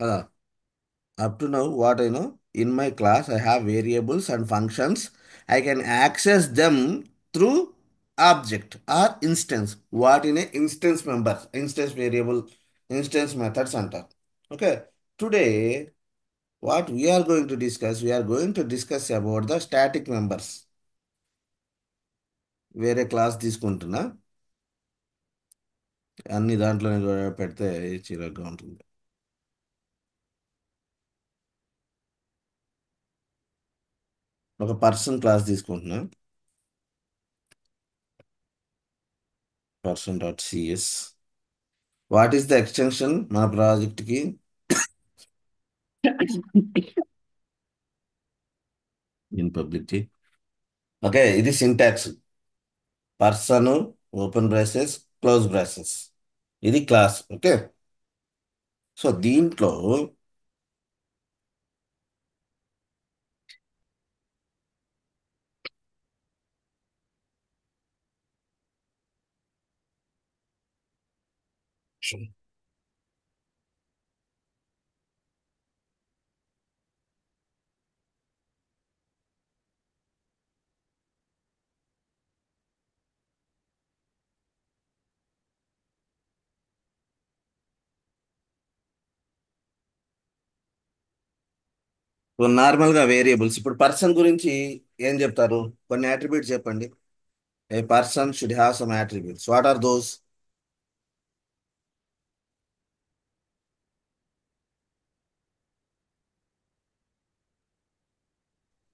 కదా. Up to now, what I know, in my class, I have variables and functions. I can access them through object or instance. What in a instance member, instance variable, instance methods enter. Okay. Today, what we are going to discuss about the static members. వేరే class తీసుకుంటున్నా, అన్ని దాంట్లోనే కూడా పెడితే చిరాగ్గా ఉంటుంది. ఒక person class తీసుకుంటున్నా, person dot CS. What is the extension మన ప్రాజెక్ట్కి? In public. ఓకే, ఇది syntax. Person, open braces, close braces, ఇది క్లాస్. ఓకే. సో దీంట్లో నార్మల్గా వేరియబుల్స్, ఇప్పుడు పర్సన్ గురించి ఏం చెప్తారు? కొన్ని అట్రిబ్యూట్స్ చెప్పండి. A person should have some attributes. What are those?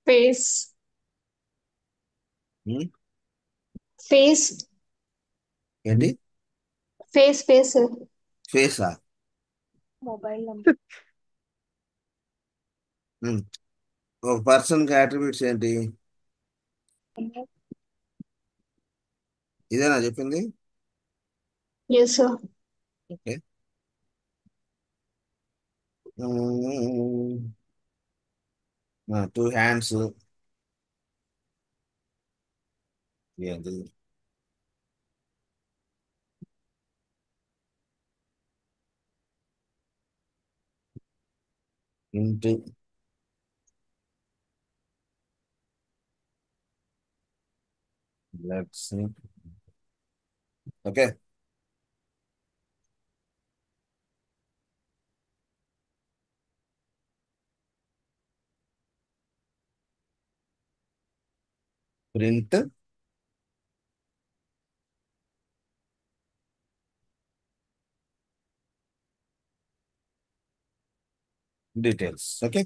Face, face, ఏంటి? face. ఫేసా? Mobile number. ఒక పర్సన్కి అట్రిబ్యూట్స్ ఏంటి? ఇదేనా చెప్పింది? Yes, sir. Okay. Two hands. ఏంటి? Into. Let's. Okay. Print details. Okay.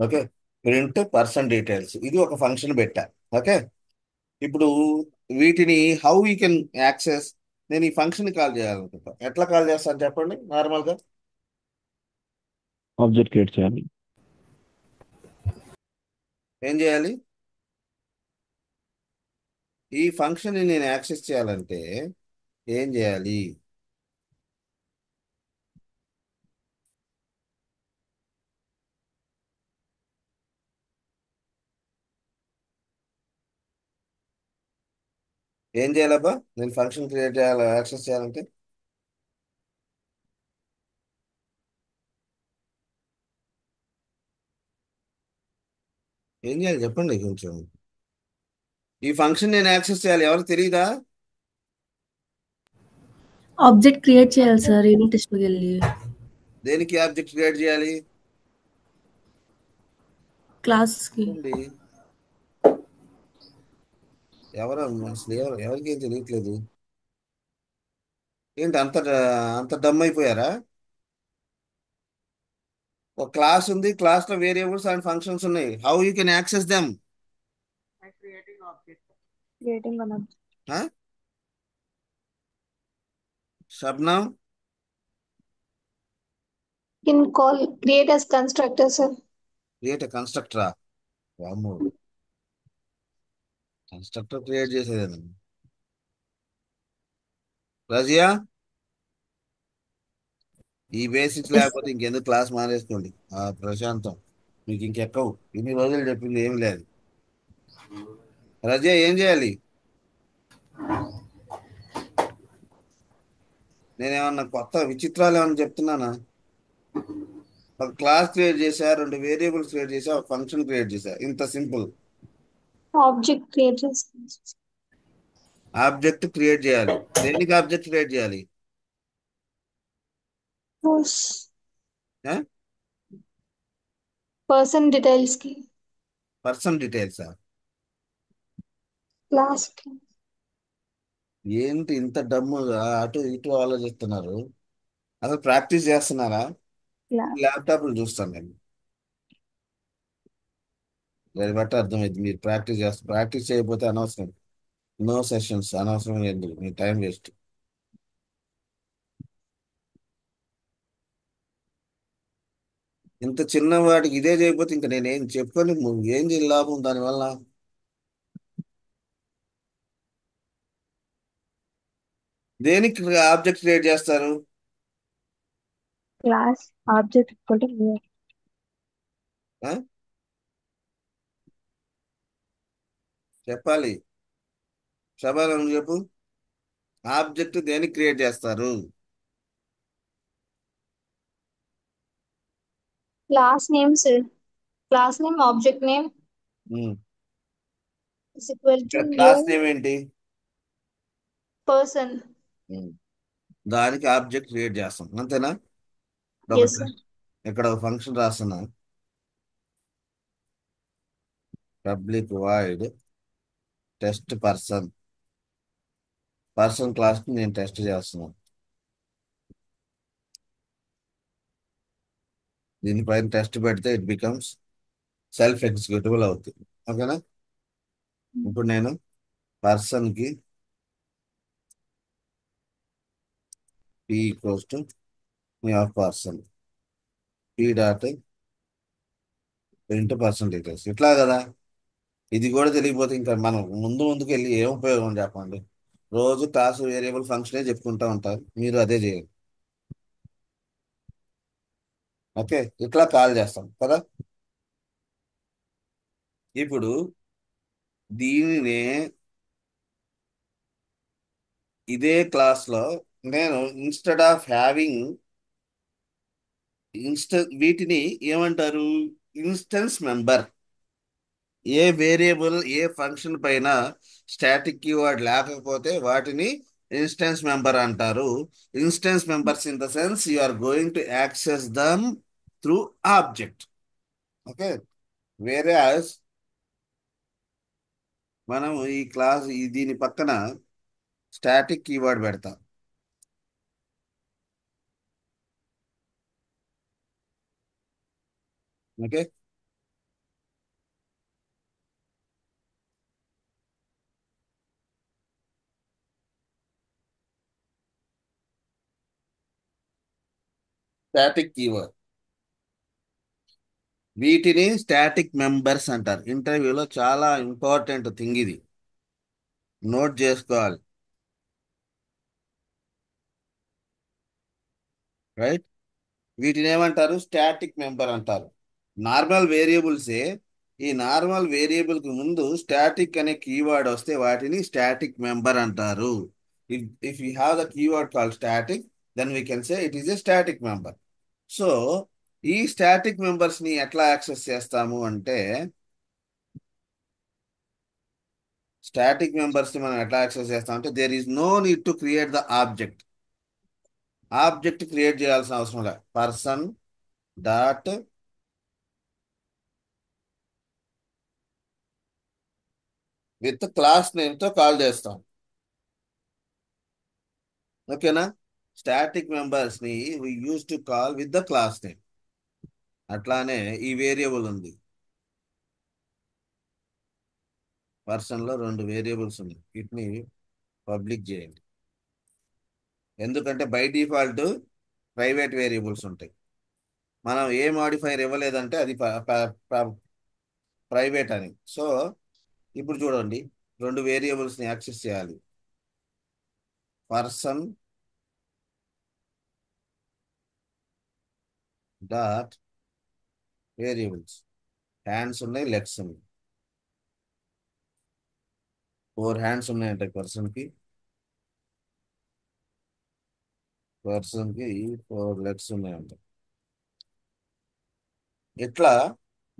Okay. Print person details, ఇది ఒక ఫంక్షన్ పెట్టా. ఓకే. ఇప్పుడు వీటిని హౌ యూ కెన్ యాక్సెస్. నేను ఈ ఫంక్షన్ కాల్ చేయాలనుకుంటా, ఎట్లా కాల్ చేస్తాను చెప్పండి నార్మల్గా? ఆబ్జెక్ట్ క్రియేట్ చేయాలి. ఏం చేయాలి? ఈ ఫంక్షన్ని నేను యాక్సెస్ చేయాలంటే ఏం చేయాలి? ఏం చేయాలబ్బా నేను ఫంక్షన్ క్రియేట్ చేయాలి, యాక్సెస్ చేయాలంటే? ఏం చేయాలి చెప్పండి కొంచెం. ఈ ఫంక్షన్ నేను యాక్సెస్ చేయాలి, ఎవరు తెలియదా? ఆబ్జెక్ట్ క్రియేట్ చేయాలి సార్ యూనిట్ టెస్ట్లోకి వెళ్ళి. దేనికి ఆబ్జెక్ట్ క్రియేట్ చేయాలి? క్లాస్కి. చెప్పండి. ఎవరు అసలు ఎవరికి ఏం తెలియట్లేదు? ఏంటి అంత అంత డమ్ అయిపోయారా? ఒక క్లాస్ ఉంది, క్లాస్ లో వేరియబుల్స్ అండ్ ఫంక్షన్స్ ఉన్నాయి. How you can access them? Creating an object. Shabnam. Can call create as constructor, sir. Create కన్స్ట్రక్టరా? వామ్మో, కన్స్ట్రక్టర్ క్రియేట్ చేసేదేనా? రజియా, ఈ బేసిక్స్ ఎస్ లేకపోతే ఇంకెందుకు క్లాస్ మానేసుకోండి. ప్రశాంతం మీకు ఇంకెక్కవు. ఇన్ని రోజులు చెప్పింది ఏమి లేదు. రజే ఏం చేయాలి? నేనేమన్నా కొత్త విచిత్రాలు ఏమన్నా చెప్తున్నానా? ఒక క్లాస్ క్రియేట్ చేశా, రెండు వేరియబుల్స్ క్రియేట్ చేశా, ఒక ఫంక్షన్ క్రియేట్ చేశా, ఇంత సింపుల్. ఆబ్జెక్ట్ క్రియేట్ చేస్తాం. ఆబ్జెక్ట్ క్రియేట్ చేయాలి. దేనికి ఆబ్జెక్ట్ క్రియేట్ చేయాలి? పర్సన్ డీటెయిల్స్ కి, పర్సన్ డీటెయిల్సా? క్లాస్ కి. ఏంటి ఇంత డమ్ముగా అటు ఇటు ఆలోచిస్తున్నారు? అసలు ప్రాక్టీస్ చేస్తున్నారా? ల్యాప్టాప్లు చూస్తాను నేను. దాన్ని బట్టి అర్థమైంది మీరు ప్రాక్టీస్ చేస్తారు. ప్రాక్టీస్ చేయకపోతే అనవసరం. నో సెషన్స్ అనవసరం, ఎందుకు మీ టైం వేస్ట్. ఇంత చిన్న వాటికి ఇదే చేయకపోతే ఇంకా నేనేం చెప్పుకొని ఏం చేయాలి లాభం దానివల్ల? దేనికి ఆబ్జెక్ట్ క్రియేట్ చేస్తారు? Class object equal to new. ఆ? చెప్పాలి. శబానం చెప్పు. ఆబ్జెక్ట్ దేనికి క్రియేట్ చేస్తారు? Class names, class name object name um. Is equal to ఇక్కడ న్యూ క్లాస్ నేమ్ ఏంటి? పర్సన్. ఉమ్. దానికి ఆబ్జెక్ట్ క్రియేట్ చేస్తాం అంతేనా? ఎస్ ఒకటి సార్. ఇక్కడ ఒక ఫంక్షన్ రాస్తున్నా. Public void test person. Person class కి నేను టెస్ట్ చేస్తున్నాను. దీనిపైన టెస్ట్ పెడితే ఇట్ బికమ్స్ సెల్ఫ్ ఎగ్జిక్యూటిబుల్ అవుతుంది. ఓకేనా? ఇప్పుడు నేను పర్సన్ కి p equals to me of person p dot into person details, ఇట్లా కదా. ఇది కూడా తెలియకపోతే ఇంకా మనం ముందు ముందుకు వెళ్ళి ఏం ఉపయోగం చెప్పండి? రోజు క్లాస్ వేరియబుల్ ఫంక్షనే చెప్పుకుంటూ ఉంటారు, మీరు అదే చేయండి. ఓకే, ఇట్లా కాల్ చేస్తాం కదా. ఇప్పుడు దీనినే ఇదే క్లాస్లో నేను ఇన్స్టెడ్ ఆఫ్ హ్యావింగ్ వీటిని ఏమంటారు? Instance member. ఏ వేరియబుల్ ఏ ఫంక్షన్ పైన స్టాటిక్ కీవర్డ్ లేకపోతే వాటిని ఇన్స్టెన్స్ మెంబర్ అంటారు. Instance members in the sense you are going to access them through object. Okay. వేరే మనం ఈ క్లాస్ దీని పక్కన స్టాటిక్ కీవర్డ్ పెడతాం. ఓకే. స్టాటిక్ కీవర్డ్, వీటిని స్టాటిక్ మెంబర్స్ అంటారు. ఇంటర్వ్యూలో చాలా ఇంపార్టెంట్ థింగ్ ఇది, నోట్ చేసుకోవాలి. రైట్. వీటిని ఏమంటారు? స్టాటిక్ మెంబర్ అంటారు. నార్మల్ వేరియబుల్సే. ఈ నార్మల్ వేరియబుల్ కి ముందు స్టాటిక్ అనే కీవర్డ్ వస్తే వాటిని స్టాటిక్ మెంబర్ అంటారు. If you have the keyword call static, then we can say it is a static member. So ఈ స్టాటిక్ మెంబర్స్ ని ఎట్లా యాక్సెస్ చేస్తాము అంటే, స్టాటిక్ మెంబర్స్ ని మనం ఎట్లా యాక్సెస్ చేస్తాం అంటే, there is no need to create the object. Object create చేయాల్సిన అవసరం లేదు. Person dot with class name తో కాల్ చేస్తాం. ఓకేనా? స్టాటిక్ మెంబర్స్ ని we use to call with the class name. అట్లానే ఈ వేరియబుల్ ఉంది. పర్సన్ లో రెండు వేరియబుల్స్ ఉన్నాయి, వీటిని పబ్లిక్ చేయండి. ఎందుకంటే బై డిఫాల్ట్ ప్రైవేట్ వేరియబుల్స్ ఉంటాయి. మనం ఏ మాడిఫైర్ ఇవ్వలేదంటే అది ప్రైవేట్ అని. సో ఇప్పుడు చూడండి, రెండు వేరియబుల్స్ ని యాక్సెస్ చేయాలి. Person dot variables. హ్యాండ్స్ ఉన్నాయి, లెగ్స్ ఉన్నాయి. 4 హ్యాండ్స్ ఉన్నాయంటే పర్సన్కి 4 లెగ్స్ ఉన్నాయంట. ఇట్లా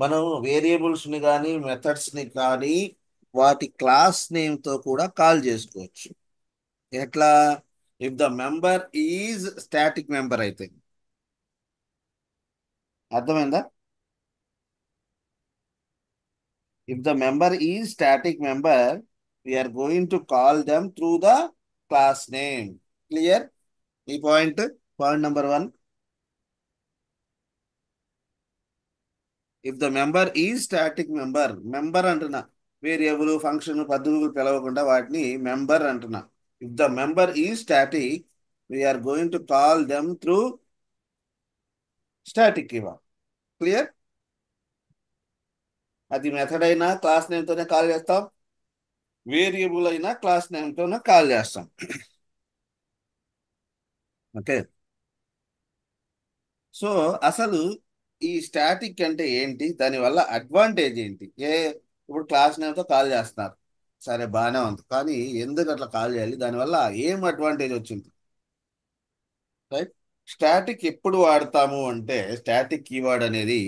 మనం వేరియబుల్స్ని కానీ మెథడ్స్ని కానీ వాటి క్లాస్ నేమ్తో కూడా కాల్ చేసుకోవచ్చు. ఎట్లా? If the member is static member అయితే. అర్థమైందా? If the member is static member, we're going to call them through the class name. Clear? ఈ point number 1. If the member is static member అంటున్నా, variable function పద్ధతులు పిలవకుండా వాటిని member అంటున్నా. If the member is static, we're going to call them through static keyword. Clear? అది method అయినా class నేమ్తోనే call చేస్తాం, వేరియబుల్ అయినా క్లాస్ నేమ్తోనే కాల్ చేస్తాం. ఓకే. సో అసలు ఈ స్టాటిక్ అంటే ఏంటి, దానివల్ల అడ్వాంటేజ్ ఏంటి? ఇప్పుడు క్లాస్ నేమ్తో కాల్ చేస్తున్నారు, సరే బాగానే ఉంది, కానీ ఎందుకు అట్లా కాల్ చేయాలి, దానివల్ల ఏం అడ్వాంటేజ్ వచ్చింది? రైట్. స్టాటిక్ ఎప్పుడు వాడతాము అంటే, స్టాటిక్ కీవర్డ్ అనేది,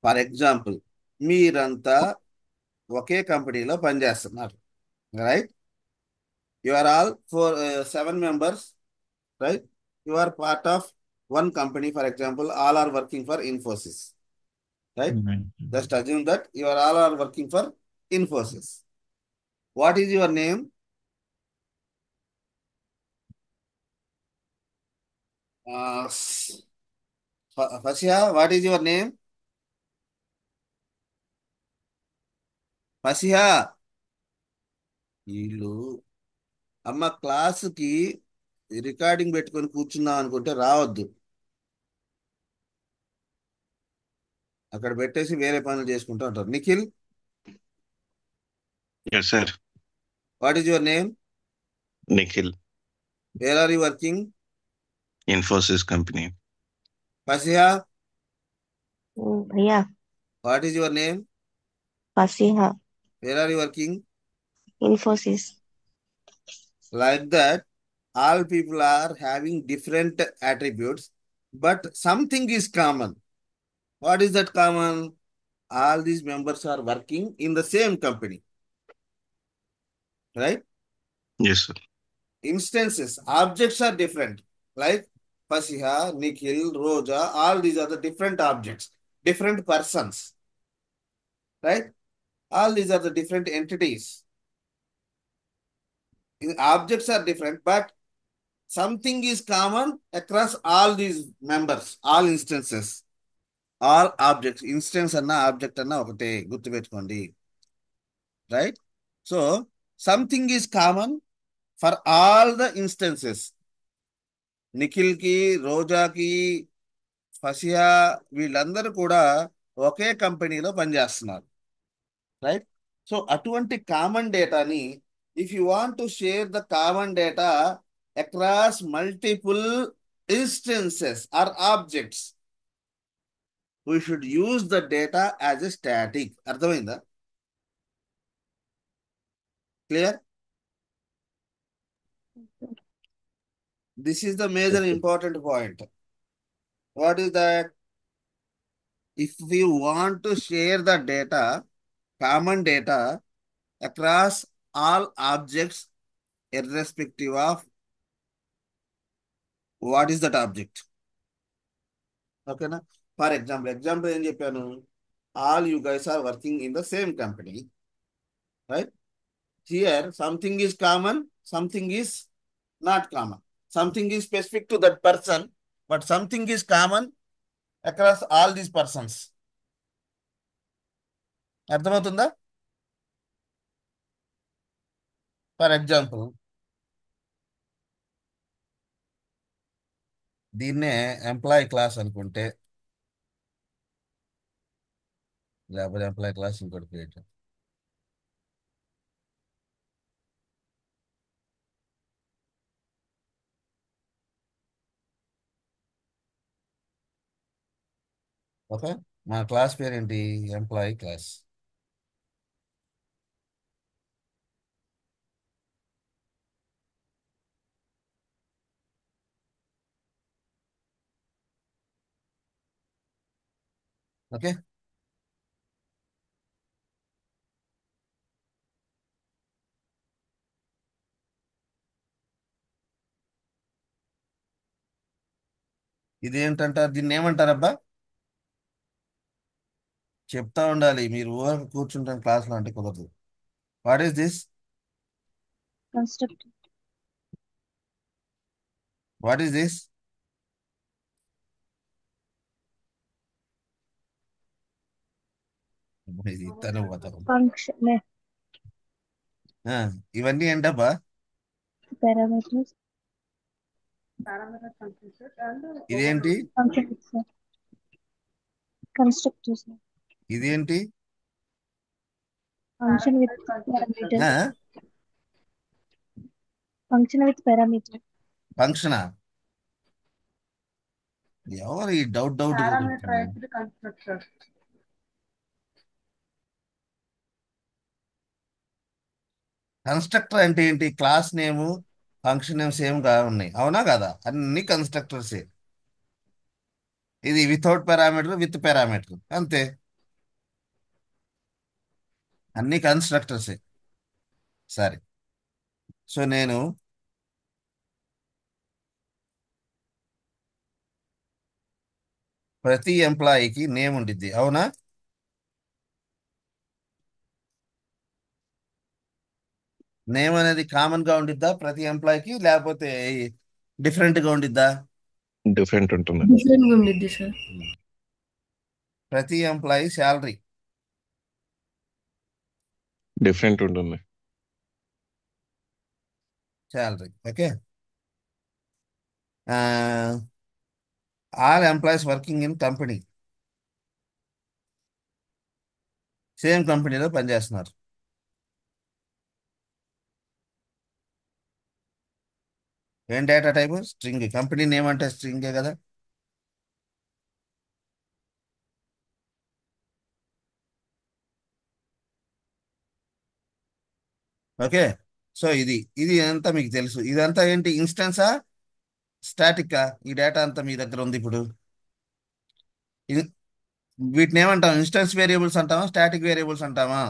ఫర్ ఎగ్జాంపుల్, మీరంతా ఒకే కంపెనీలో పనిచేస్తున్నారు. Right. You are all 7 members. Right. You are part of one company, for example, all are working for Infosys. Right. Just assume that you are all are working for Infosys. What is your name? Fasya, what is your name? Fasya. వీళ్ళు అమ్మ క్లాసుకి recording పెట్టుకొని కూర్చుందాం అనుకుంటే రావద్దు, అక్కడ పెట్టేసి వేరే పనులు చేసుకుంటూ ఉంటారు. Nikhil, Yes, sir. What is your name? Nikhil, where are you working? Infosys company. Fasiha, भैया what is your name? Fasiha where are you working? Infosys. Like that, all people are having different attributes, but something is common. What is that common? All these members are working in the same company. Right? Yes, sir. Instances, objects are different. Like Fasiha, Nikhil, Roja, all these are the different objects, different persons. Right? All these are the different entities. Objects are different, but something is common across all these members, all instances, all objects. Instance అన్న object అన్న ఒకటే, గుర్తుపెట్టుకోండి. Right. So something is common for all the instances. నిఖిల్కి, రోజాకి, ఫసియా, వీళ్ళందరూ కూడా ఒకే కంపెనీలో పనిచేస్తున్నారు. రైట్. సో అటువంటి కామన్ డేటాని, if you want to share the common data across multiple instances or objects, we should use the data as a static. అర్థమైందా? క్లియర్? This is the major important point. What is that? If we want to share the data, common data, across all objects, irrespective of what is that object. ఓకేనా? For example ఏం చెప్పాను? All you guys are working in the same company. Right. Here something is common, something is not common. Something is specific to that person, but something is common across all these persons. అర్థమవుతుందా? For example, దీన్నే employee class అనుకుంటే, లేకపోతే employee class ఇంకోటి create. Okay, మా class పేరు ఏంటి? Employee class. Okay, ఇది ఏంటంటారు? దీన్ని ఏమంటారబ్బా? చెప్తా ఉండాలి, మీరు ఊహకు కూర్చుంటాను క్లాస్లో అంటే కుదరదు. What is this? Construct. What is this? ఇది తను పోతాం. Function. ఇవన్నీ ఏంటబ్బా? Parameters. ఇదేంటి? Function with sir. Constructors. ఇదేంటి? Function with parameter. ఆ? Function with parameter. ఫంక్షనా? ఎవరు ఈ డౌట్ డౌట్ కన్స్ట్రక్టర్ అంటే ఏంటి? క్లాస్ నేము ఫంక్షన్ నేమ్ సేమ్ గా ఉన్నాయి, అవునా కదా? అన్ని కన్స్ట్రక్టర్సే. ఇది వితౌట్ పారామీటర్, విత్ పారామీటర్, అంతే. అన్ని కన్స్ట్రక్టర్సే. సరే, సో నేను ప్రతి ఎంప్లాయీకి నేమ్ ఉండిద్ది, అవునా? నేమ్ అనేది కామన్ గా ఉండిద్దా ప్రతి ఎంప్లాయీకి, లేకపోతే డిఫరెంట్ గా ఉండిద్దా? డిఫరెంట్ ఉంటుంది. డిఫరెంట్ గా ఉండిద్ది సార్. ప్రతి ఎంప్లాయీ శాలరీ డిఫరెంట్ ఉంటుంది. Salary okay. All employees working in company, same కంపెనీలో పనిచేస్తున్నారు. ఏం data type? String. Company name అంటే స్ట్రింగే కదా. ఓకే, సో ఇది అంతా మీకు తెలుసు. ఇదంతా ఏంటి? ఇన్స్టెన్సా, స్టాటికా? ఈ డేటా అంతా మీ దగ్గర ఉంది ఇప్పుడు. ఇది వీటిని ఏమంటాం? ఇన్స్టెన్స్ వేరియబుల్స్ అంటామా, స్టాటిక్ వేరియబుల్స్ అంటామా?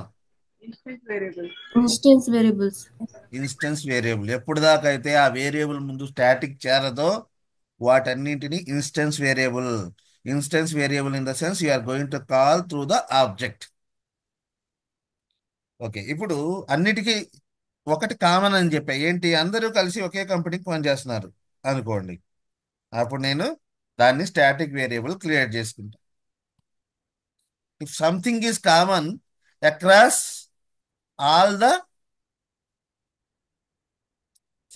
Instance variables. Instance variable. ఎప్పుడు దాకా అయితే ఆ వేరియబుల్ ముందు స్టాటిక్ చేరదో వాటన్నింటిని instance variable. Instance variable in the sense you are going to call through the object. Okay, ఇప్పుడు అన్నిటికీ ఒకటి కామన్ అని చెప్పా. ఏంటి? అందరూ కలిసి ఒకే కంపెనీకి పనిచేస్తున్నారు అనుకోండి. అప్పుడు నేను దాన్ని స్టాటిక్ వేరియబుల్ క్రియేట్ చేసుకుంటా. If something is common across all the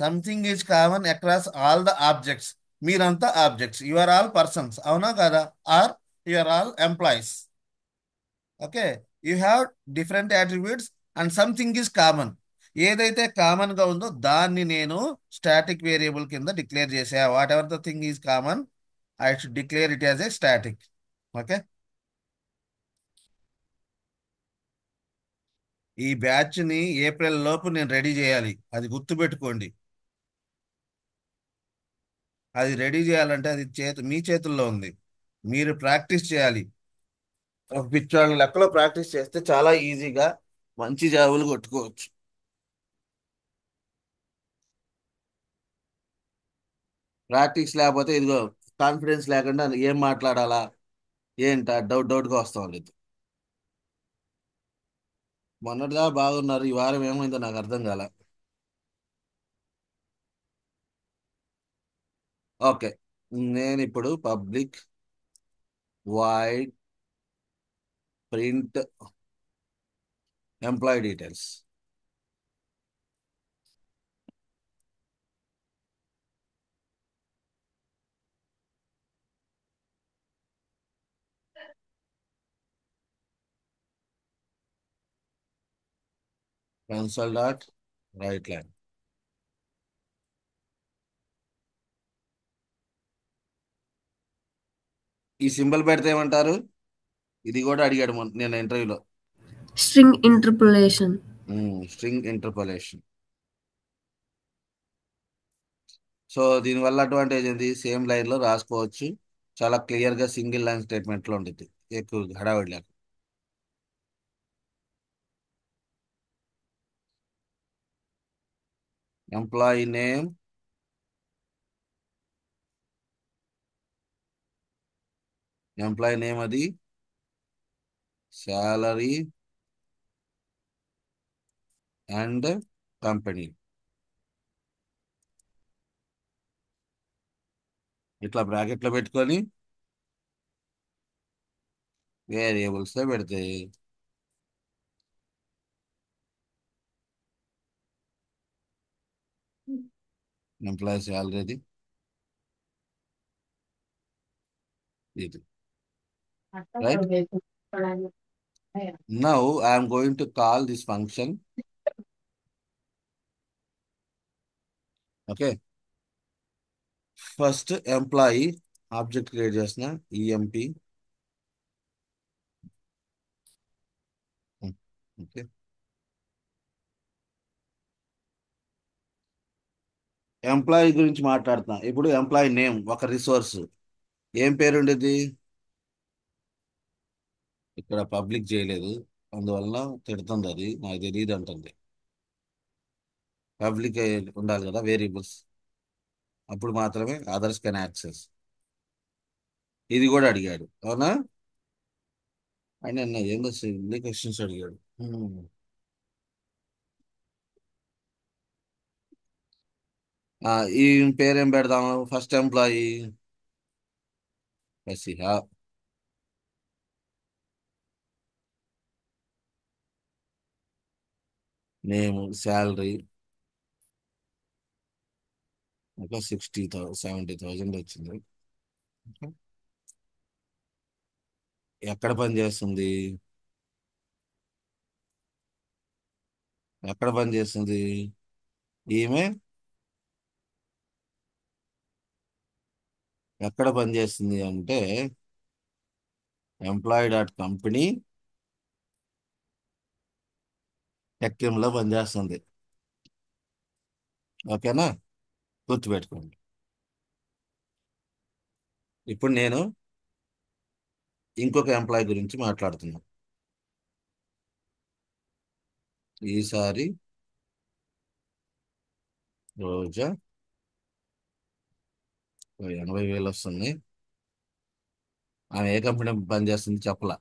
something is common across all the objects. మీరంతా objects, you are all persons, అవునా కదా? Or you are all employees. Okay, you have different attributes and something is common. ఏదైతే common గా ఉందో దాన్ని నేను static variable కింద declare చేసా. Whatever the thing is common, I should declare it as a static. Okay, ఈ batch ని April లోపు నేను రెడీ చేయాలి, అది గుర్తుపెట్టుకోండి. అది రెడీ చేయాలంటే అది మీ చేతుల్లో ఉంది. మీరు ప్రాక్టీస్ చేయాలి. ఒక పిచ్చోళ్ళ లెక్కలో ప్రాక్టీస్ చేస్తే చాలా ఈజీగా మంచి జాబులు కొట్టుకోవచ్చు. ప్రాక్టీస్ లేకపోతే ఇదిగో కాన్ఫిడెన్స్ లేకుండా ఏం మాట్లాడాలా ఏంటా డౌట్గా వస్తా ఉండేది. మొన్నటిదా బాగున్నారు, ఈ వారం ఏమైందో నాకు అర్థం కాల. ఓకే, నేను ఇప్పుడు public wide print employee details. Console dot right line. ఈ సింబల్ పెడితే ఏమంటారు? ఇది కూడా అడిగాడు నేను ఇంటర్వ్యూలో. String interpolation. String interpolation. So దీనివల్ల అడ్వాంటేజ్ ఏంది, సేమ్ లైన్లో రాసుకోవచ్చు, చాలా క్లియర్గా సింగిల్ లైన్ స్టేట్మెంట్లో ఉంటుంది, ఎక్కువ హడావిడి లేక. ఎంప్లాయీ నేమ్, అది శాలరీ అండ్ కంపెనీ, ఇట్లా బ్రాకెట్లో పెట్టుకొని వేరియబుల్స్లో పెడితే ఎంప్లాయీ శాలరీ ఇది. Right? Now I am going to call this function. Okay. First employee object create చేసిన ఈఎంపి. ఓకే. ఎంప్లాయీ గురించి మాట్లాడుతున్నా ఇప్పుడు. ఎంప్లాయీ నేమ్ ఒక రిసోర్స్, ఏం పేరు ఉండేది, ఇక్కడ పబ్లిక్ చేయలేదు, అందువల్ల తిడుతుంది, అది నాకు తెలియదు అంటుంది. పబ్లిక్ ఉండాలి కదా వేరియబుల్స్, అప్పుడు మాత్రమే అదర్స్ కెన్ యాక్సెస్. ఇది కూడా అడిగాడు, అవునా? ఆయన ఏందో సిల్లీ క్వశ్చన్స్ అడిగాడు. ఈ పేరేం పెడదాము, ఫస్ట్ ఎంప్లాయీ మసిహా, నేమ్ శాలరీ ఒక 70,000 వచ్చింది. ఎక్కడ పని చేస్తుంది, ఈమె ఎక్కడ పని చేస్తుంది అంటే employee.company టెక్కెంలో పనిచేస్తుంది. ఓకేనా, గుర్తుపెట్టుకోండి. ఇప్పుడు నేను ఇంకొక ఎంప్లాయీ గురించి మాట్లాడుతున్నా. ఈసారి రోజా 80,000 వస్తుంది. ఆమె ఏ కంపెనీ పనిచేస్తుంది చెప్పలా.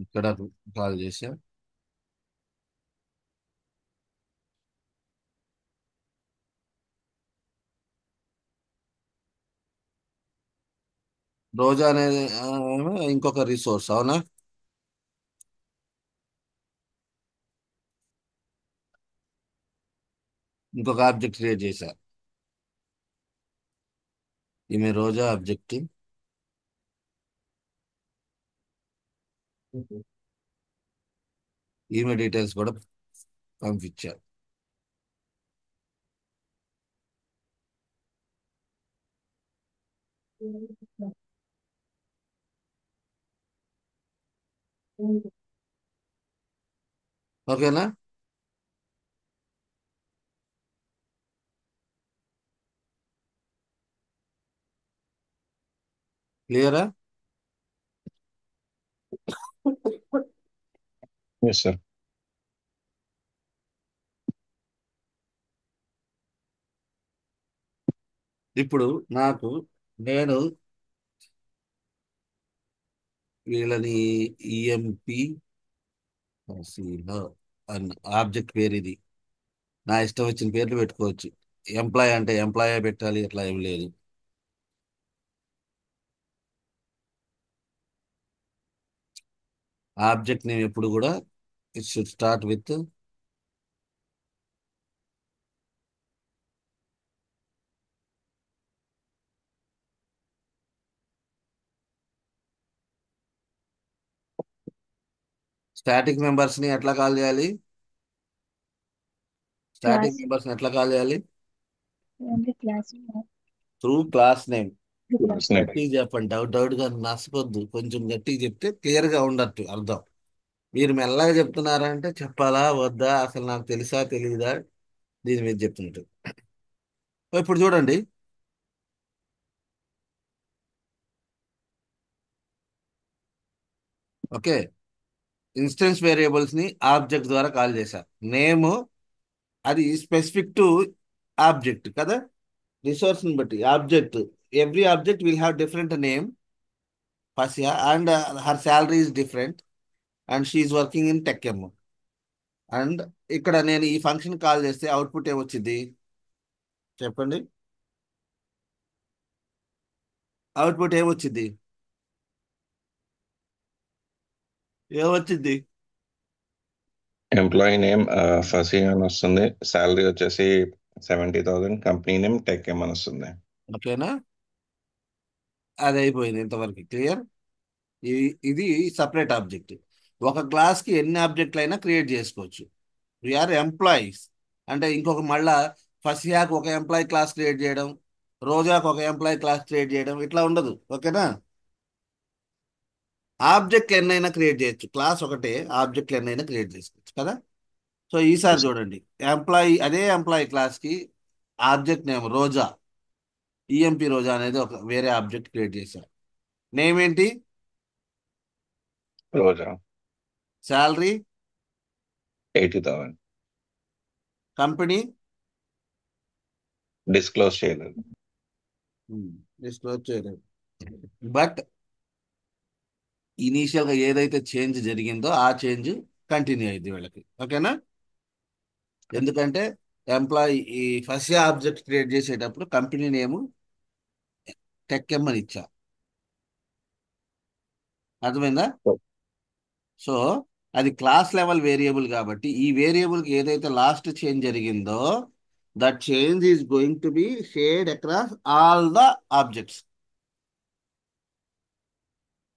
ఇక్కడ కాల్ చేసా, రోజా అనేది ఇంకొక రిసోర్స్, అవునా? ఇంకొక ఆబ్జెక్ట్ క్రియేట్ చేశా, ఈమె రోజా ఆబ్జెక్ట్, ఈమె డీటెయిల్స్ కూడా పంపించా. ఓకేనా? క్లియరా? Yes sir. ఇప్పుడు నేను వీళ్ళని ఈఎంపి అన్న ఆబ్జెక్ట్ పేరు ఇది, నా ఇష్టం వచ్చిన పేర్లు పెట్టుకోవచ్చు. ఎంప్లాయ్ అంటే ఎంప్లాయ్ పెట్టాలి, ఇట్లా ఏం లేదు. ఆబ్జెక్ట్ నేమ్ ఎప్పుడు కూడా it should start with static members ని ఎట్లా కాల్ చేయాలి, స్టాటిక్ Class. మెంబర్స్ ఎట్లా కాల్ చేయాలి? Only class. Through class name. Through class. Class name. గట్టిగా చెప్పండి, డౌట్ గా నచ్చకొద్దు, కొంచెం గట్టిగా చెప్తే క్లియర్ గా ఉండట్టు అర్థం. మీరు మెల్లగా చెప్తున్నారంటే చెప్పాలా వద్దా, అసలు నాకు తెలుసా తెలియదా, దీని మీద చెప్తున్నట్టు. ఇప్పుడు చూడండి, ఓకే, ఇన్స్టెన్స్ వేరియబుల్స్ ని ఆబ్జెక్ట్ ద్వారా కాల్ చేశారు. నేమ్ అది స్పెసిఫిక్ టు ఆబ్జెక్ట్ కదా, రిసోర్స్ ని బట్టి object. Every object will have different name Fasiha and her salary is different and she's working in TechM. And ఇక్కడ నేను ఈ ఫంక్షన్ కాల్ చేస్తే అవుట్పుట్ ఏమొచ్చింది చెప్పండి? అవుట్పుట్ ఏమొచ్చింది? ఏమొచ్చింది? ఎంప్లాయీ నేమ్ ఫసీ అని వస్తుంది. శాలరీ వచ్చేసి 70,000. కంపెనీ నేమ్ టెక్ ఎం అని వస్తుంది. ఓకేనా, అది అయిపోయింది ఇంతవరకు క్లియర్. ఇది సపరేట్ ఆబ్జెక్ట్. ఒక క్లాస్కి ఎన్ని ఆబ్జెక్టులు అయినా క్రియేట్ చేసుకోవచ్చు. వీఆర్ ఎంప్లాయీస్ అంటే ఇంకొక మళ్ళా ఫసియాకి ఒక ఎంప్లాయీ క్లాస్ క్రియేట్ చేయడం, రోజాకు ఒక ఎంప్లాయీ క్లాస్ క్రియేట్ చేయడం ఇట్లా ఉండదు. ఓకేనా, ఆబ్జెక్ట్ ఎన్నైనా క్రియేట్ చేయొచ్చు, క్లాస్ ఒకటే ఆబ్జెక్ట్లు ఎన్నైనా క్రియేట్ చేసుకోవచ్చు కదా. సో ఈసారి Yes. చూడండి, అదే ఎంప్లాయీ క్లాస్కి ఆబ్జెక్ట్ నేమ్ రోజా, ఈఎంపి రోజా అనేది ఒక వేరే ఆబ్జెక్ట్ క్రియేట్ చేశారు. నేమ్ ఏంటి? రోజా శాలరీ, 80,000. కంపెనీ డిస్క్లోజ్ చేయలేదు. డిస్క్లోజ్ చేయలేదు. బట్ ఇనీషియల్గా ఏదైతే చేంజ్ జరిగిందో ఆ చేంజ్ కంటిన్యూ అయింది వీళ్ళకి. ఓకేనా, ఎందుకంటే ఎంప్లాయీ ఈ ఫస్ట్ ఆబ్జెక్ట్ క్రియేట్ చేసేటప్పుడు కంపెనీ నేమ్ టెక్ఎం అని ఇచ్చా, అర్థమైందా? సో అది క్లాస్ లెవెల్ వేరియబుల్ కాబట్టి ఈ వేరియబుల్కి ఏదైతే లాస్ట్ చేంజ్ జరిగిందో that change is going to be shared across all the objects.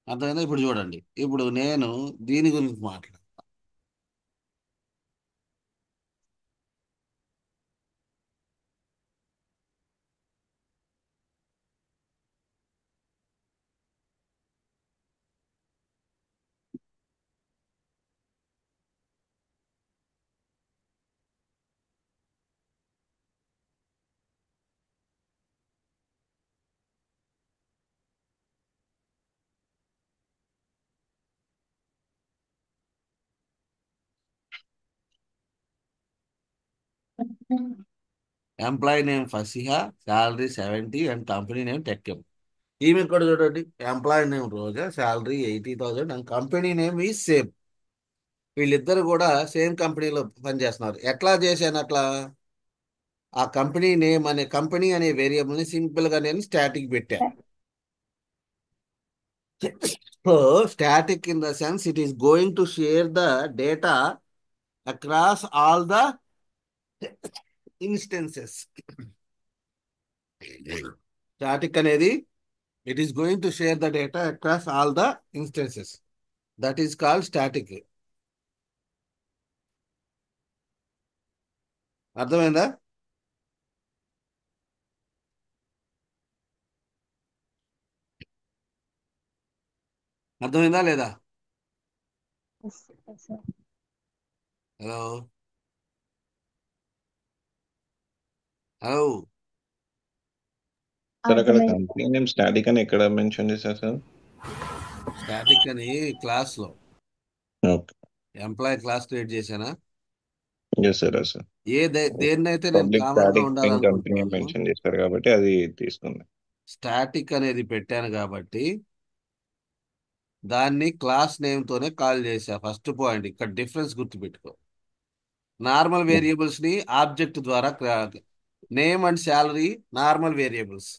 అర్థమైందా? ఇప్పుడు చూడండి, ఇప్పుడు నేను దీని గురించి మాట్లాడు. Employee name Fasiha, salary 70 and company name TechM. ఈమె కూడా చూడండి, employee name Roja, salary 80,000 and company name ఈ సేమ్. వీళ్ళిద్దరు కూడా సేమ్ కంపెనీలో పనిచేస్తున్నారు. ఎట్లా చేశాను అట్లా? ఆ కంపెనీ నేమ్ అనే కంపెనీ అనే వేరియబుల్ని సింపుల్గా నేను స్టాటిక్ పెట్టా. So static in the sense it is going to share the data across all the instances. Static అనేది it is going to share the data across all the instances. That is called static. అర్థమైందా? అర్థమైందా లేదా? Yes, yes, sir. Hello, hello. Sir అక్కడ అర్థమైంది. Company name static అని ఎక్కడ mention చేశారు sir? Static అని క్లాస్లో ఓకే. ఎంప్లాయీ క్లాస్ క్రియేట్ చేశానా? Yes sir, yes sir. దేన్నైతే నేను పబ్లిక్ కామన్ గా స్టాటిక్ స్ట్రింగ్ కంపెనీ ఉండాలనుకుంటున్నాను, మెన్షన్ చేశారు కాబట్టి అది తీసుకుంది. స్టాటిక్ అనేది పెట్టాను కాబట్టి దాన్ని క్లాస్ నేమ్ తోనే కాల్ చేశా. ఫస్ట్ పాయింట్ ఇక్కడ డిఫరెన్స్ గుర్తుపెట్టుకో. నార్మల్ వేరియబుల్స్ ని ఆబ్జెక్ట్ ద్వారా name and salary normal variables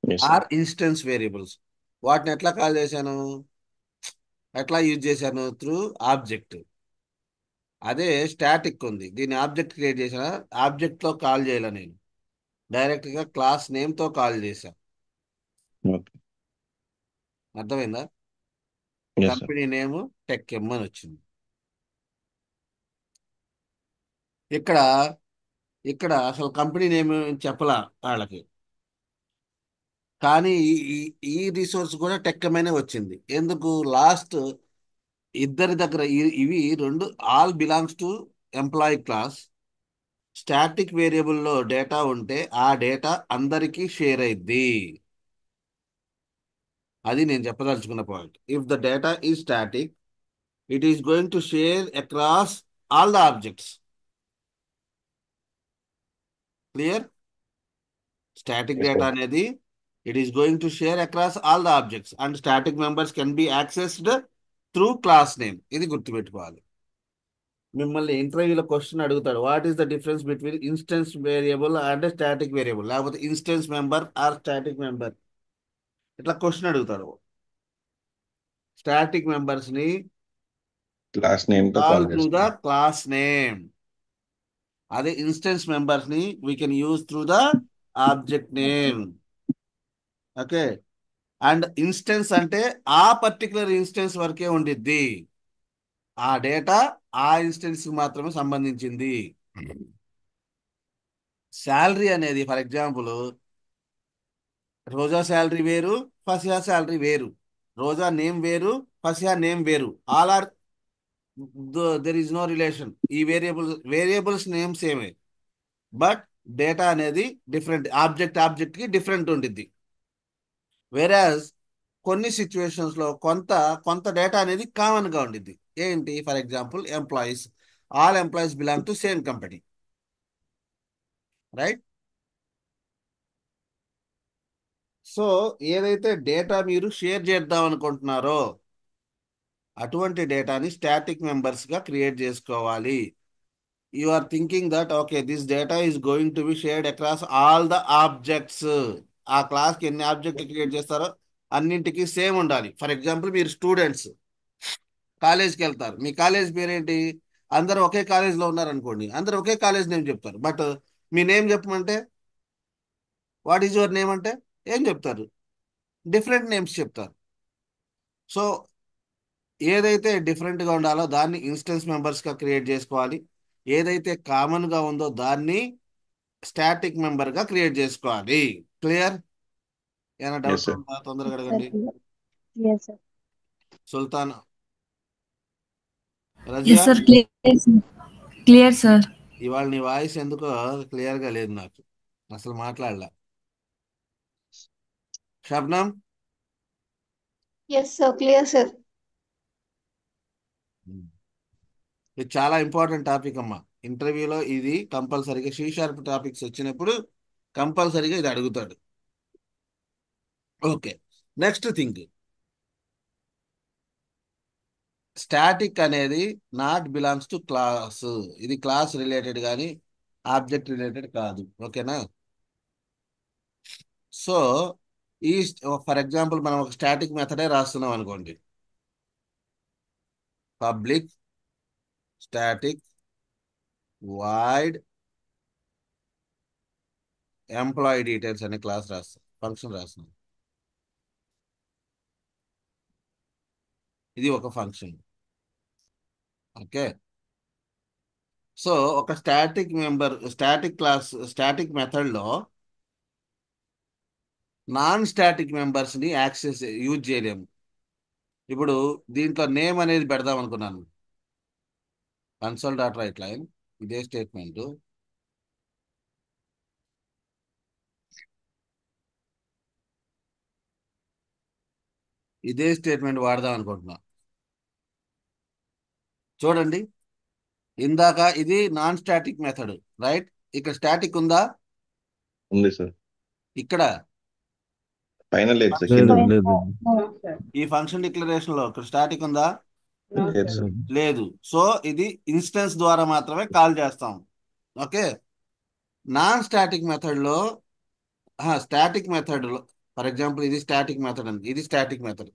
yes or sir. Instance variables. వాటిని ఎట్లా కాల్ చేశాను, ఎట్లా యూజ్ చేశాను? Through object. అదే స్టాటిక్ ఉంది, దీన్ని ఆబ్జెక్ట్ క్రియేట్ చేసిన ఆబ్జెక్ట్లో కాల్ చేయాల, నేను డైరెక్ట్గా క్లాస్ నేమ్తో కాల్ చేశా. ఓకే. అర్థమైందా? Yes sir. Company name Tech M అని వచ్చింది. ఇక్కడ ఇక్కడ అసలు కంపెనీ నేమ్ చెప్పలా వాళ్ళకి. కానీ ఈ ఈ- ఈ రిసోర్స్ కూడా టెక్కమైనా వచ్చింది. ఎందుకు లాస్ట్ ఇద్దరి దగ్గర ఇవి రెండు all belongs to employee class. Static వేరియబుల్లో డేటా ఉంటే ఆ డేటా అందరికీ షేర్ అయింది. అది నేను చెప్పదలుచుకున్న point. If the data is static, it is going to share across all the objects. Clear? Static Yes, data sir. అనేది it is going to share across all the objects and static members can be accessed through class name. ఇది గుర్తుపెట్టుకోవాలి. మిమ్మల్ని ఇంటర్వ్యూలో question అడుగుతాడు, what is the difference between instance variable and static variable, లేకపోతే instance member or static member, ఇట్లా question అడుగుతాడు. Static members ని Class name తో కాల్ కాల్ త్రూ ద చేస్తాం. Class name. అదే ఇన్స్టెన్స్ మెంబర్స్ ని we can use through the object name. Okay. And instance అంటే ఆ పర్టికులర్ ఇన్స్టెన్స్ వరకే ఉండిద్ది. ఆ డేటా ఆ ఇన్స్టెన్స్ కి మాత్రమే సంబంధించింది. శాలరీ అనేది ఫర్ ఎగ్జాంపుల్ రోజా శాలరీ వేరు, ఫసియా శాలరీ వేరు. రోజా నేమ్ వేరు, ఫసియా నేమ్ వేరు. All are there is no relation. ఈ వేరియబుల్స్ నేమ్ సేమే, బట్ డేటా అనేది డిఫరెంట్. ఆబ్జెక్ట్ కి డిఫరెంట్ ఉండిద్ది. వేరాజ్ కొన్ని సిచ్యువేషన్స్ లో కొంత కొంత డేటా అనేది కామన్ గా ఉండిద్ది. ఏంటి? For example employees, all employees belong to same company, right? So ఏదైతే డేటా మీరు షేర్ చేద్దాం అనుకుంటున్నారో అటువంటి డేటాని స్టాటిక్ మెంబర్స్ గా క్రియేట్ చేసుకోవాలి. You are thinking that okay this data is going to be shared across all the objects. ఆ class కి ఎన్ని ఆబ్జెక్ట్లు క్రియేట్ చేస్తారో అన్నింటికి సేమ్ ఉండాలి. ఫర్ ఎగ్జాంపుల్ మీరు స్టూడెంట్స్ కాలేజ్కి వెళ్తారు, మీ కాలేజ్ పేరేంటి? అందరూ ఒకే కాలేజ్లో ఉన్నారనుకోండి, అందరూ ఒకే కాలేజ్ నేమ్ చెప్తారు. బట్ మీ నేమ్ చెప్పమంటే, వాట్ ఈజ్ యువర్ నేమ్ అంటే ఏం చెప్తారు? డిఫరెంట్ నేమ్స్ చెప్తారు. సో ఏదైతే డిఫరెంట్గా ఉండాలో దాన్ని ఇన్స్టెన్స్ మెంబర్స్గా క్రియేట్ చేసుకోవాలి. ఏదైతే కామన్గా ఉందో దాన్ని స్టాటిక్ మెంబర్గా క్రియేట్ చేసుకోవాలి. క్లియర్? ఏమైనా Yes, డౌట్ sir. ఉందా? తొందరగా Sir, అడగండి. clear, sir. సుల్తాన్, Yes, Razia, sir. Clear, sir. Clear, sir. ఇవాళ నీ వాయిస్ ఎందుకో క్లియర్గా లేదు, నాకు అసలు మాట్లాడలే. Shabnam, Yes, sir. Clear, sir. ఇది చాలా ఇంపార్టెంట్ టాపిక్ అమ్మా. ఇంటర్వ్యూలో ఇది కంపల్సరీగా షీ షార్ప్ టాపిక్స్ వచ్చినప్పుడు కంపల్సరీగా ఇది అడుగుతాడు. ఓకే. నెక్స్ట్ థింగ్, స్టాటిక్ అనేది నాట్ బిలాంగ్స్ టు క్లాస్. ఇది క్లాస్ రిలేటెడ్ కానీ ఆబ్జెక్ట్ రిలేటెడ్ కాదు. ఓకేనా? సో ఈ ఫర్ ఎగ్జాంపుల్ మనం ఒక స్టాటిక్ మెథడే రాస్తున్నాం అనుకోండి. Public static void employee details అనే క్లాస్ రాస్తాం, ఫంక్షన్ రాస్తున్నాం. ఇది ఒక ఫంక్షన్. ఓకే. సో ఒక స్టాటిక్ మెథడ్లో నాన్ స్టాటిక్ మెంబర్స్ని యూజ్ చేయలేము. ఇప్పుడు దీంట్లో నేమ్ అనేది పెడదాం అనుకున్నాను, కన్సోల్ డాట్ రైట్ లైన్, ఇదే స్టేట్మెంట్. ఇదే స్టేట్మెంట్ వాడదాం అనుకుంటున్నా. చూడండి, ఇందాక ఇది నాన్ స్టాటిక్ మెథడ్, రైట్? ఇక్కడ స్టాటిక్ ఉందా? ఉంది సార్. ఇక్కడ పైన లేదు సార్, function- కింద లేదు ఉంది. లేదు ఈ ఫంక్షన్ డిక్లరేషన్ లో ఇక్కడ స్టాటిక్ ఉందా? లేదు సార్. లేదు. సో ఇది ఇన్స్టెన్స్ ద్వారా మాత్రమే కాల్ చేస్తాం. ఓకే. నాన్ స్టాటిక్ మెథడ్లో స్టాటిక్ మెథడ్లో ఫర్ ఎగ్జాంపుల్ ఇది స్టాటిక్ మెథడ్ అండి, ఇది స్టాటిక్ మెథడ్.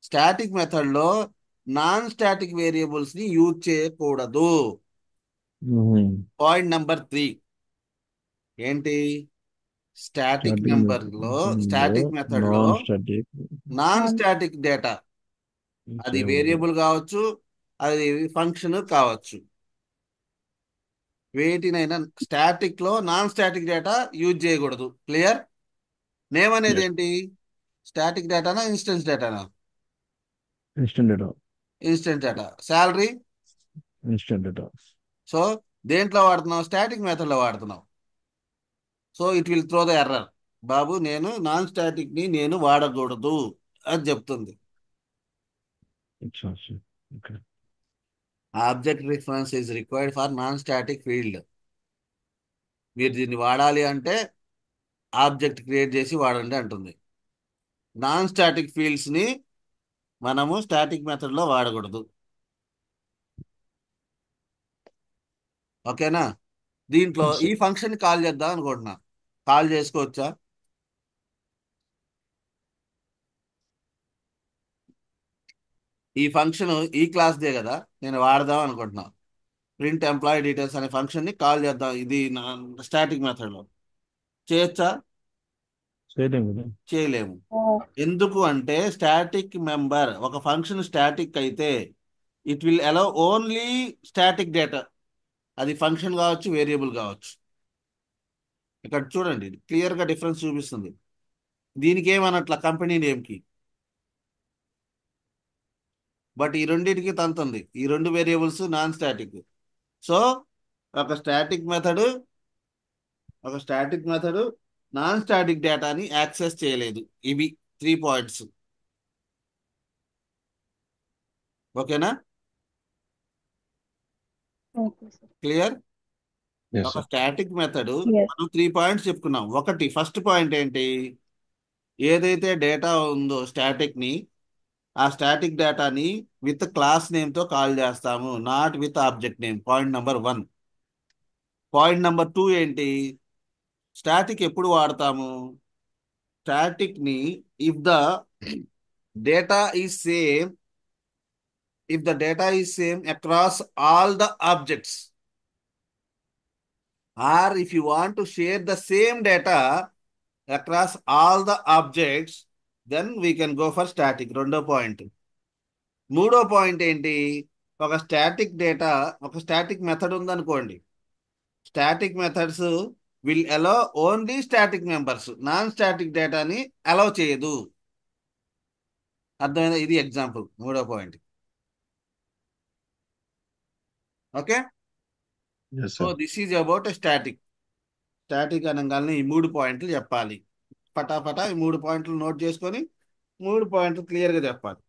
స్టాటిక్ మెథడ్లో నాన్ స్టాటిక్ వేరియబుల్స్ని యూజ్ చేయకూడదు. పాయింట్ నెంబర్ 3 ఏంటి? స్టాటిక్ మెథడ్లో non static non static data, అది వేరియబుల్ కావచ్చు, అది ఫంక్షన్ కావచ్చు. వేటినైనా స్టాటిక్ లో నాన్ స్టాటిక్ డేటా యూజ్ చేయకూడదు. క్లియర్? నేమ్ అనేది Yes. ఏంటి? Static డేటానా instance డేటానా? Instant data. Instance data. Salary? Instant data. So దేంట్లో వాడుతున్నావు? స్టాటిక్ మెథడ్ లో వాడుతున్నావు. So it will throw the error. బాబు నేను నాన్ స్టాటిక్ ని నేను వాడకూడదు అని చెప్తుంది. అచ్చా అచ్చా. Okay. Object reference is required for non static field. మీరు దీన్ని వాడాలి అంటే ఆబ్జెక్ట్ క్రియేట్ చేసి వాడండి అంటుంది. నాన్ స్టాటిక్ ఫీల్డ్స్ ని మనము స్టాటిక్ మెథడ్ లో వాడకూడదు. ఓకేనా? దీంట్లో Yes, ఈ sir. ఫంక్షన్ కాల్ చేద్దాం అనుకుంటున్నా. కాల్ చేసుకోవచ్చా? ఈ ఫంక్షన్ ఈ క్లాస్దే కదా, నేను వాడదాం అనుకుంటున్నా. ప్రింట్ ఎంప్లాయీ డీటెయిల్స్ అనే ఫంక్షన్ ని కాల్ చేద్దాం. ఇది స్టాటిక్ మెథడ్ లో చేయొచ్చా? చేయలేం కదా. చేయలేము. Oh, ఎందుకు అంటే స్టాటిక్ మెంబర్ ఒక ఫంక్షన్ స్టాటిక్ అయితే it will allow only static data. అది ఫంక్షన్ కావచ్చు, వేరియబుల్ కావచ్చు. ఇక్కడ చూడండి క్లియర్ గా డిఫరెన్స్ చూపిస్తుంది. దీనికి ఏమనట్ల కంపెనీ నేమ్కి, బట్ ఈ రెండింటికి తంతుంది. ఈ రెండు వేరియబుల్స్ నాన్ స్టాటిక్. సో ఒక స్టాటిక్ మెథడ్ నాన్ స్టాటిక్ డేటాని యాక్సెస్ చేయలేదు. ఇవి 3 పాయింట్స్. ఓకేనా? okay, sir. క్లియర్? Yes, ఒక sir. Static method Yes. మనం 3 పాయింట్స్ చెప్పుకున్నాం. ఒకటి ఫస్ట్ పాయింట్ ఏంటి? ఏదైతే డేటా ఉందో స్టాటిక్ ని, ఆ స్టాటిక్ డేటాని విత్ క్లాస్ నేమ్ తో కాల్ చేస్తాము, not with object name. Point number 1. Point number 2 ఏంటి? స్టాటిక్ ఎప్పుడు వాడతాము? స్టాటిక్ ని if the data is same across all the objects, or if you want to share the same data across all the objects, then we can go for static. రెండో point. మూడో point ఏంటి? ఒక static method ఉందనుకోండి. Static methods will allow only static members, non static డేటాని allow చేయదు. అర్థమైందా? ఇది example మూడో point. Okay. Yes, so sir. This is about static. Static అనగానే ఈ 3 పాయింట్లు చెప్పాలి. పటాపటా ఈ 3 పాయింట్లు నోట్ చేసుకొని 3 పాయింట్లు క్లియర్గా చెప్పాలి.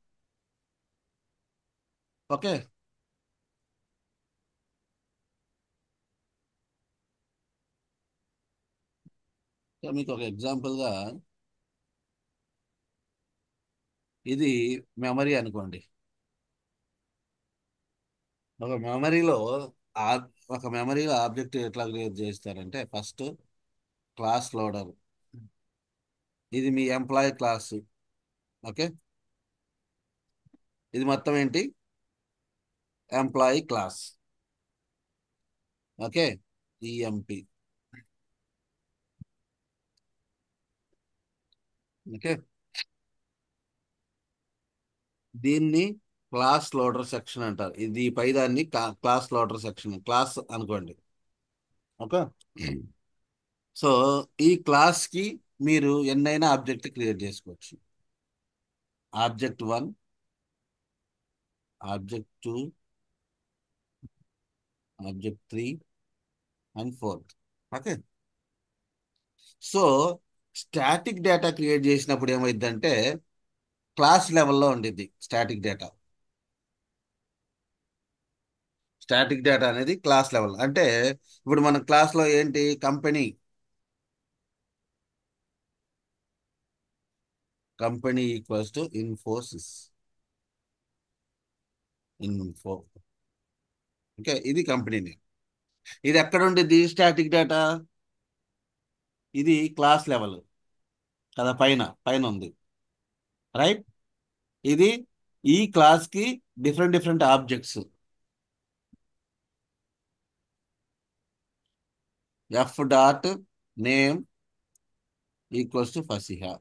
ఓకే. సో మీకు ఒక ఎగ్జాంపుల్గా ఇది మెమరీ అనుకోండి. ఒక మెమరీలో ఒక మెమరీలో ఆబ్జెక్ట్ ఎట్లా క్రియేట్ చేస్తారంటే ఫస్ట్ క్లాస్ లోడర్. ఇది మీ ఎంప్లాయీ క్లాస్. ఓకే. ఇది మొత్తం ఏంటి? Employee class. Okay. EMP. Okay. దీన్ని క్లాస్ లోడర్ సెక్షన్ అంటారు. ఇది పైదాన్ని క్లాస్ లోడర్ సెక్షన్, క్లాస్ అనుకోండి. ఓకే. సో ఈ క్లాస్ కి మీరు ఎన్నైనా ఆబ్జెక్ట్ క్రియేట్ చేసుకోవచ్చు. Object 1, object 2, object 3 and 4. Okay. So static data create చేసినప్పుడు ఏమైందంటే క్లాస్ లెవెల్లో ఉండిద్ది స్టాటిక్ డేటా. స్టాటిక్ డేటా అనేది క్లాస్ లెవెల్. అంటే ఇప్పుడు మన క్లాస్లో ఏంటి? Company equals to Infosys. Okay. ఇది కంపెనీ నేమ్. ఇది ఎక్కడ ఉండిద్ది స్టాటిక్ డేటా? ఇది క్లాస్ లెవెల్ కదా, పైన పైన ఉంది. రైట్. ఇది ఈ క్లాస్ కి different different objects. F dot name equals to Fasiha.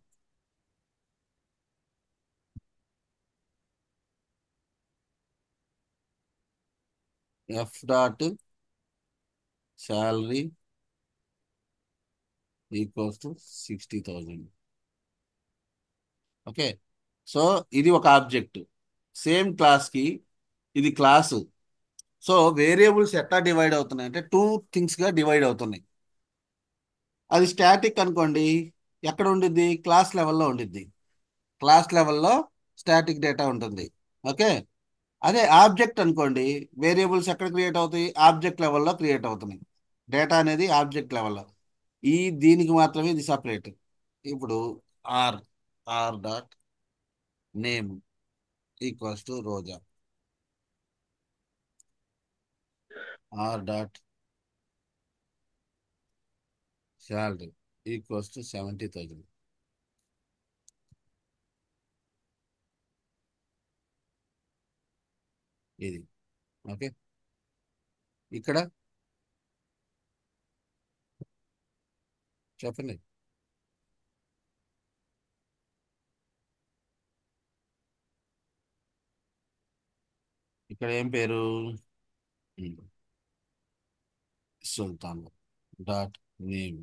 F dot salary equals to 60,000. Okay, so ఇది ఒక ఆబ్జెక్ట్. సేమ్ క్లాస్కి ఇది క్లాసు. సో వేరియబుల్స్ ఎట్లా డివైడ్ అవుతున్నాయి అంటే 2 థింగ్స్గా డివైడ్ అవుతున్నాయి. అది స్టాటిక్ అనుకోండి, ఎక్కడ ఉండిద్ది? క్లాస్ లెవెల్లో ఉండిద్ది. క్లాస్ లెవెల్లో స్టాటిక్ డేటా ఉంటుంది. ఓకే, అదే ఆబ్జెక్ట్ అనుకోండి, వేరియబుల్స్ ఎక్కడ క్రియేట్ అవుతాయి? ఆబ్జెక్ట్ లెవెల్లో క్రియేట్ అవుతున్నాయి. డేటా అనేది ఆబ్జెక్ట్ లెవెల్లో. దీనికి మాత్రమే ఇది సపరేట్. ఇప్పుడు R R dot name equals to Roja, R dot salary equals to 70,000. ఇది ఓకే. ఇక్కడ చెప్పండి. ఇక్కడ ఏం పేరు? Sultan dot name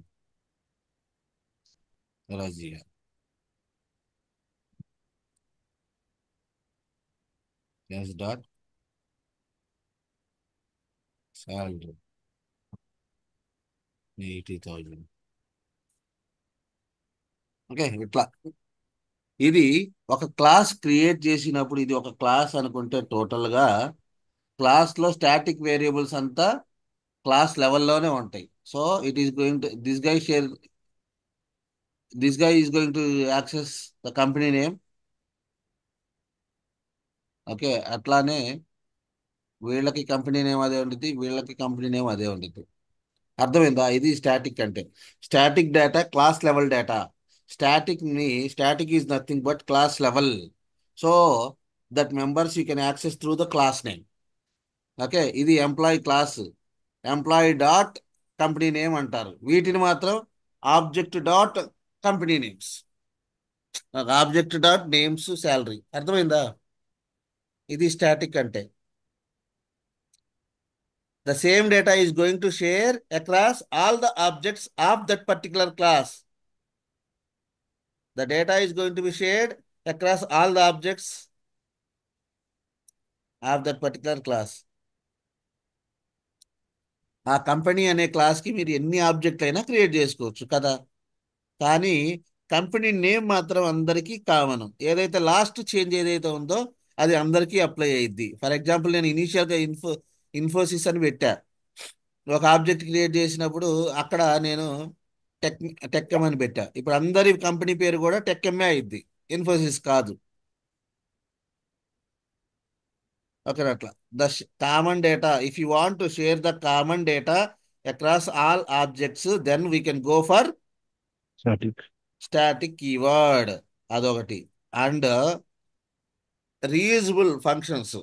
Razia. S dot salary 80,000. Okay, ఇట్లా ఇది ఒక క్లాస్ క్రియేట్ చేసినప్పుడు ఇది ఒక క్లాస్ అనుకుంటే టోటల్గా క్లాస్లో స్టాటిక్ వేరియబుల్స్ అంతా క్లాస్ లెవెల్లోనే ఉంటాయి. So it is going to this guy is going to access the company name. Okay, అట్లానే వీళ్ళకి కంపెనీ నేమ్ అదే ఉంటుంది, వీళ్ళకి కంపెనీ నేమ్ అదే ఉంటుంది. అర్థమైందా? ఇది స్టాటిక్ అంటే. Static data class level data. Static is nothing but class level. So that members you can access through the class name. Okay, ఇది employee class, employee dot company name అంటారు. వీటిని మాత్రం object dot company names, object dot names salary. అర్థమైందా? ఇది static అంటే. The same data is going to share across all the objects of that particular class. The data is going to be shared across all the objects of that particular class. ఆ company అనే క్లాస్కి మీరు ఎన్ని ఆబ్జెక్ట్లు అయినా create చేసుకోవచ్చు కదా. కానీ company name మాత్రం అందరికీ కామన్. ఏదైతే లాస్ట్ చేంజ్ ఏదైతే ఉందో అది అందరికీ అప్లై అయ్యిద్ది. ఫర్ ఎగ్జాంపుల్ నేను ఇనీషియల్గా ఇన్ఫోసిస్ అని పెట్టా. ఒక ఆబ్జెక్ట్ క్రియేట్ చేసినప్పుడు అక్కడ నేను టెక్ టెక్ఎం అని పెట్టా. ఇప్పుడు అందరి కంపెనీ పేరు కూడా టెక్ఎంఏ అయింది, ఇన్ఫోసిస్ కాదు. ఓకే, అట్లా the common data, if you want to share the common data across all objects then we can go for static. Static keyword. అదొకటి. And reusable functions.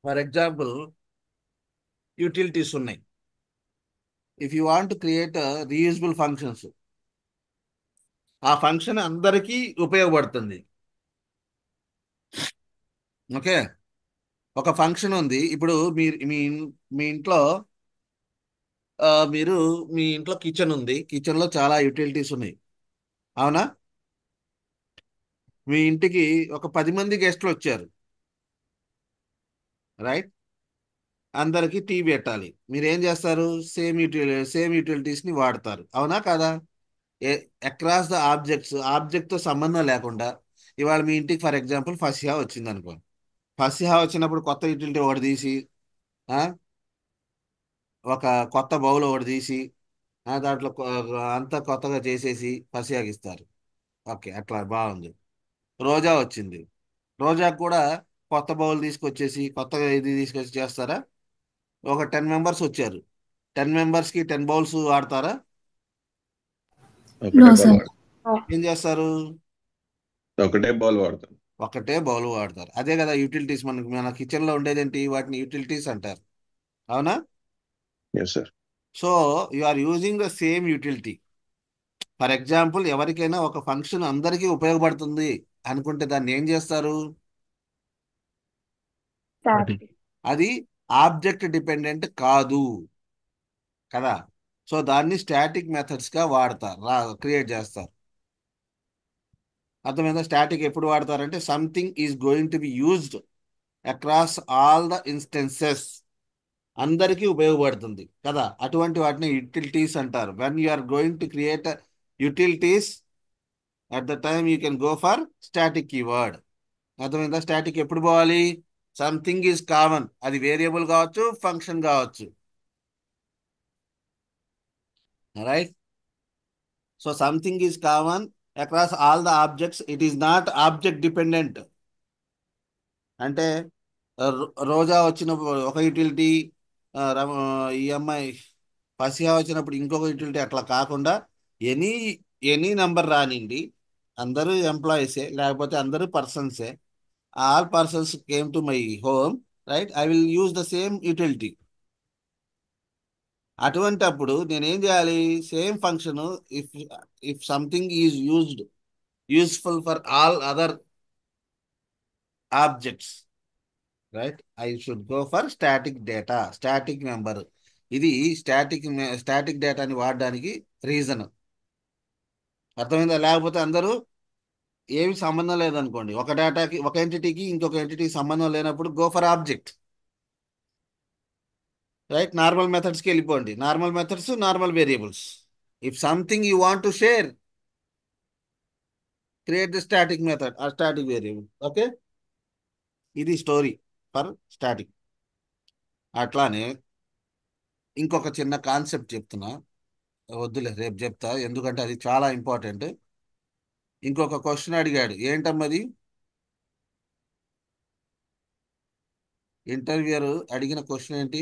For example utilities ఉన్నాయి. If you want to create reusable functions, ఆ function అందరికీ ఉపయోగపడుతుంది. Okay, ఒక function ఉంది. ఇప్పుడు మీరు మీ ఇంట్లో మీరు మీ ఇంట్లో కిచెన్ ఉంది. కిచెన్లో చాలా యూటిలిటీస్ ఉన్నాయి, అవునా? మీ ఇంటికి ఒక 10 మంది గెస్ట్లు వచ్చారు, రైట్? అందరికి టీ పెట్టాలి. మీరు ఏం చేస్తారు? సేమ్ యూటిలిటీస్ని వాడతారు, అవునా కాదా? అక్రాస్ ద ఆబ్జెక్ట్తో సంబంధం లేకుండా. ఇవాళ మీ ఇంటికి ఫర్ ఎగ్జాంపుల్ ఫసిహా వచ్చింది అనుకో. ఫసిహా వచ్చినప్పుడు కొత్త యూటిలిటీ ఒకటి తీసి ఆ, ఒక కొత్త బౌల్ ఒకటి తీసి దాంట్లో అంతా కొత్తగా చేసేసి ఫసియాకి ఇస్తారు. ఓకే, అట్లా బాగుంది. రోజా వచ్చింది, రోజాకు కూడా కొత్త బౌల్ తీసుకొచ్చేసి కొత్తగా ఇది తీసుకొచ్చి చేస్తారా? ఒక 10 మెంబర్స్ వచ్చారు, 10 మెంబర్స్కి 10 బౌల్స్ వాడతారా? ఒకటే No, బౌల్ sir. వాడతాం. ఏం చేస్తారు? ఒకటే బౌల్ వాడతాం. ఒకటే బౌల్ వాడతారు. అదే కదా యూటిలిటీస్. మన కిచెన్లో ఉండేదేంటి? వాటిని యూటిలిటీస్ అంటారు, అవునా? Yes sir. So you are using the same utility. For example ఎవరికైనా ఒక ఫంక్షన్ అందరికీ ఉపయోగపడుతుంది అనుకుంటే దాన్ని ఏం చేస్తారు? స్టాటిక్. అది ఆబ్జెక్ట్ డిపెండెంట్ కాదు కదా. సో దాన్ని స్టాటిక్ మెథడ్స్గా వాడతారు, క్రియేట్ చేస్తారు. అర్థమైందా? స్టాటిక్ ఎప్పుడు వాడతారంటే something is going to be used across all the instances, అందరికీ ఉపయోగపడుతుంది కదా. అటువంటి వాటిని యూటిలిటీస్ అంటారు. When you are going to create utilities at the time you can go for static keyword. అర్థమైందా? స్టాటిక్ ఎప్పుడు పోవాలి? సంథింగ్ ఈజ్ కామన్, అది వేరియబుల్ కావచ్చు, ఫంక్షన్ కావచ్చు. Right. So something is common across all the objects, it is not object dependent. అంటే రోజా వచ్చినప్పుడు ఒక utility, ఈ అమ్మాయి పసియా వచ్చినప్పుడు ఇంకొక యూటిలిటీ, అట్లా కాకుండా ఎనీ ఎనీ నంబర్ రానిండి, అందరూ ఎంప్లాయీసే లేకపోతే అందరూ పర్సన్సే, all persons came to my home, right, I will use the same utility. అటువంటి అప్పుడు నేనేం చేయాలి? Same function, if if something is useful for all other objects, right, I should go for static data, static number. ఇది స్టాటిక్ డేటాని వాడడానికి reason. అర్థమైందా? లేకపోతే అందరూ ఏమి సంబంధం లేదనుకోండి, ఒక డేటాకి, ఒక ఎంటిటీకి ఇంకొక ఎంటిటీకి సంబంధం లేనప్పుడు go for object, right. Normal మెథడ్స్కి వెళ్ళిపోండి. Normal methods, normal variables. If something you want to share, create the static method or static variable. Okay, ఇది స్టోరీ ఫర్ స్టాటిక్. అట్లానే ఇంకొక చిన్న కాన్సెప్ట్ చెప్తున్నా, వద్దులే రేపు చెప్తా, ఎందుకంటే అది చాలా ఇంపార్టెంట్. ఇంకొక క్వశ్చన్ అడిగాడు, ఏంటమ్మది? ఇంటర్వ్యూయర్ అడిగిన క్వశ్చన్ ఏంటి?